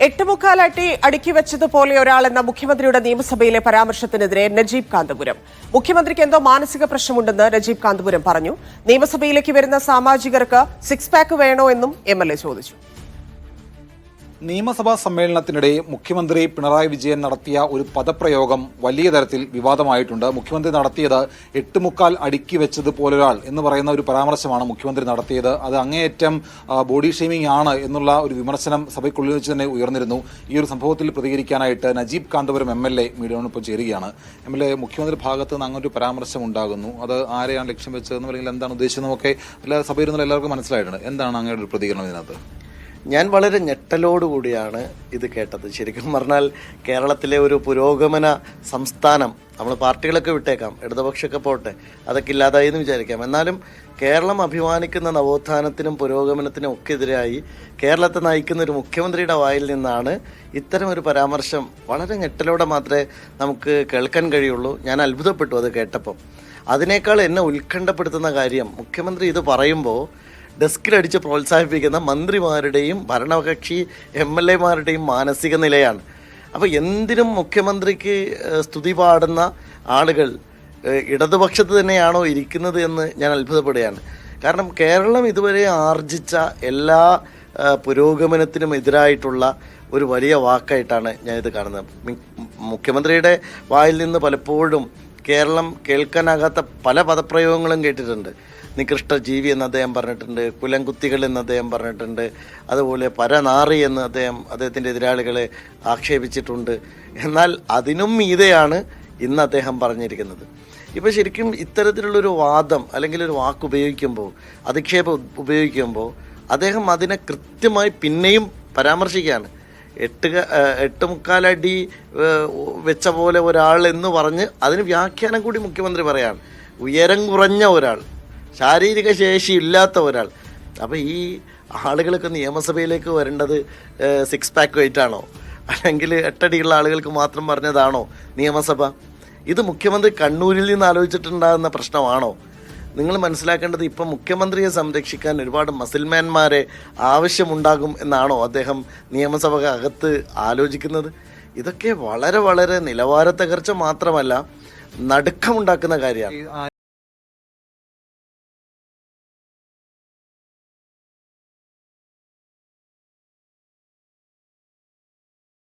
എട്ടുമുക്കാലാട്ടി അടുക്കി വെച്ചതുപോലെ ഒരാളെന്ന മുഖ്യമന്ത്രിയുടെ നിയമസഭയിലെ പരാമർശത്തിനെതിരെ നജീബ് കാന്തപുരം. മുഖ്യമന്ത്രിക്ക് എന്തോ മാനസിക പ്രശ്നമുണ്ടെന്ന് നജീബ് കാന്തപുരം പറഞ്ഞു. നിയമസഭയിലേക്ക് വരുന്ന സാമാജികർക്ക് സിക്സ് പാക്ക് വേണോ എന്നും MLA ചോദിച്ചു. നിയമസഭാ സമ്മേളനത്തിനിടെ മുഖ്യമന്ത്രി പിണറായി വിജയൻ നടത്തിയ ഒരു പദപ്രയോഗം വലിയ തരത്തിൽ വിവാദമായിട്ടുണ്ട്. മുഖ്യമന്ത്രി നടത്തിയത് എട്ടുമുക്കാൽ അടുക്കി വെച്ചതുപോലൊരാൾ എന്ന് പറയുന്ന ഒരു പരാമർശമാണ് മുഖ്യമന്ത്രി നടത്തിയത്. അത് അങ്ങേയറ്റം ബോഡി ഷെയ്മിംഗ് ആണ് എന്നുള്ള ഒരു വിമർശനം സഭയ്ക്കുള്ളിൽ വെച്ച് തന്നെ ഉയർന്നിരുന്നു. ഈ ഒരു സംഭവത്തിൽ പ്രതികരിക്കാനായിട്ട് നജീബ് കാന്തപുരം MLA മീഡിയയോടൊപ്പം ചേരുകയാണ്. MLA, മുഖ്യമന്ത്രി ഭാഗത്ത് നിന്ന് അങ്ങനൊരു പരാമർശം ഉണ്ടാകുന്നു. അത് ആരെയാണ് ലക്ഷ്യം വെച്ചതെന്ന് അല്ലെങ്കിൽ എന്താണ് ഉദ്ദേശിച്ചതെന്നൊക്കെ സഭയിൽ നിന്ന് എല്ലാവർക്കും മനസ്സിലായിട്ടുണ്ട്. എന്താണ് അങ്ങയുടെ ഒരു പ്രതികരണം ഇതിനകത്ത്? ഞാൻ വളരെ ഞെട്ടലോടുകൂടിയാണ് ഇത് കേട്ടത്. ശരിക്കും പറഞ്ഞാൽ കേരളത്തിലെ ഒരു പുരോഗമന സംസ്ഥാനം, നമ്മൾ പാർട്ടികളൊക്കെ വിട്ടേക്കാം, ഇടതുപക്ഷമൊക്കെ പോട്ടെ, അതൊക്കെ ഇല്ലാതായി എന്ന് വിചാരിക്കാം, എന്നാലും കേരളം അഭിമാനിക്കുന്ന നവോത്ഥാനത്തിനും പുരോഗമനത്തിനും ഒക്കെ എതിരായി കേരളത്തെ നയിക്കുന്ന ഒരു മുഖ്യമന്ത്രിയുടെ വായിൽ നിന്നാണ് ഇത്തരം ഒരു പരാമർശം. വളരെ ഞെട്ടലോടെ മാത്രമേ നമുക്ക് കേൾക്കാൻ കഴിയുള്ളൂ. ഞാൻ അത്ഭുതപ്പെട്ടു അത് കേട്ടപ്പം. അതിനേക്കാൾ എന്നെ ഉത്കണ്ഠപ്പെടുത്തുന്ന കാര്യം, മുഖ്യമന്ത്രി ഇത് പറയുമ്പോൾ ഡെസ്കിലടിച്ച് പ്രോത്സാഹിപ്പിക്കുന്ന മന്ത്രിമാരുടെയും ഭരണകക്ഷി MLA മാരുടെയും മാനസിക നിലയാണ്. അപ്പോൾ എന്തിനും മുഖ്യമന്ത്രിക്ക് സ്തുതി പാടുന്ന ആളുകൾ ഇടതുപക്ഷത്ത് തന്നെയാണോ ഇരിക്കുന്നത് എന്ന് ഞാൻ അത്ഭുതപ്പെടുകയാണ്. കാരണം കേരളം ഇതുവരെ ആർജിച്ച എല്ലാ പുരോഗമനത്തിനും എതിരായിട്ടുള്ള ഒരു വലിയ വാക്കായിട്ടാണ് ഞാനിത് കാണുന്നത്. മുഖ്യമന്ത്രിയുടെ വായിൽ നിന്ന് പലപ്പോഴും കേരളം കേൾക്കാനാകാത്ത പല പദപ്രയോഗങ്ങളും കേട്ടിട്ടുണ്ട്. നികൃഷ്ട ജീവി എന്ന് അദ്ദേഹം പറഞ്ഞിട്ടുണ്ട്, കുലംകുത്തികൾ എന്ന് അദ്ദേഹം പറഞ്ഞിട്ടുണ്ട്, അതുപോലെ പരനാറി എന്ന് അദ്ദേഹത്തിൻ്റെ എതിരാളികളെ ആക്ഷേപിച്ചിട്ടുണ്ട്. എന്നാൽ അതിനും മീതെയാണ് ഇന്ന് അദ്ദേഹം പറഞ്ഞിരിക്കുന്നത്. ഇപ്പോൾ ശരിക്കും ഇത്തരത്തിലുള്ളൊരു വാദം അല്ലെങ്കിൽ ഒരു വാക്ക് ഉപയോഗിക്കുമ്പോൾ, അധിക്ഷേപം ഉപയോഗിക്കുമ്പോൾ അദ്ദേഹം അതിനെ കൃത്യമായി പിന്നെയും പരാമർശിക്കുകയാണ്. എട്ടുമുക്കാലടി വെച്ച പോലെ ഒരാൾ എന്ന് പറഞ്ഞ് അതിന് വ്യാഖ്യാനം കൂടി മുഖ്യമന്ത്രി പറയാണ്. ഉയരം കുറഞ്ഞ ഒരാൾ, ശാരീരിക ശേഷി ഇല്ലാത്ത ഒരാൾ. അപ്പോൾ ഈ ആളുകളൊക്കെ നിയമസഭയിലേക്ക് വരേണ്ടത് സിക്സ് പാക്ക് വെയിറ്റാണോ, അല്ലെങ്കിൽ എട്ടടിയുള്ള ആളുകൾക്ക് മാത്രം പറഞ്ഞതാണോ നിയമസഭ? ഇത് മുഖ്യമന്ത്രി കണ്ണൂരിൽ നിന്ന് ആലോചിച്ചിട്ടുണ്ടാകുന്ന പ്രശ്നമാണോ? നിങ്ങൾ മനസ്സിലാക്കേണ്ടത്, ഇപ്പം മുഖ്യമന്ത്രിയെ സംരക്ഷിക്കാൻ ഒരുപാട് മസിൽമാൻമാരെ ആവശ്യമുണ്ടാകും എന്നാണോ അദ്ദേഹം നിയമസഭ അകത്ത് ആലോചിക്കുന്നത്? ഇതൊക്കെ വളരെ വളരെ നിലവാര തകർച്ച മാത്രമല്ല, നടുക്കമുണ്ടാക്കുന്ന കാര്യമാണ്.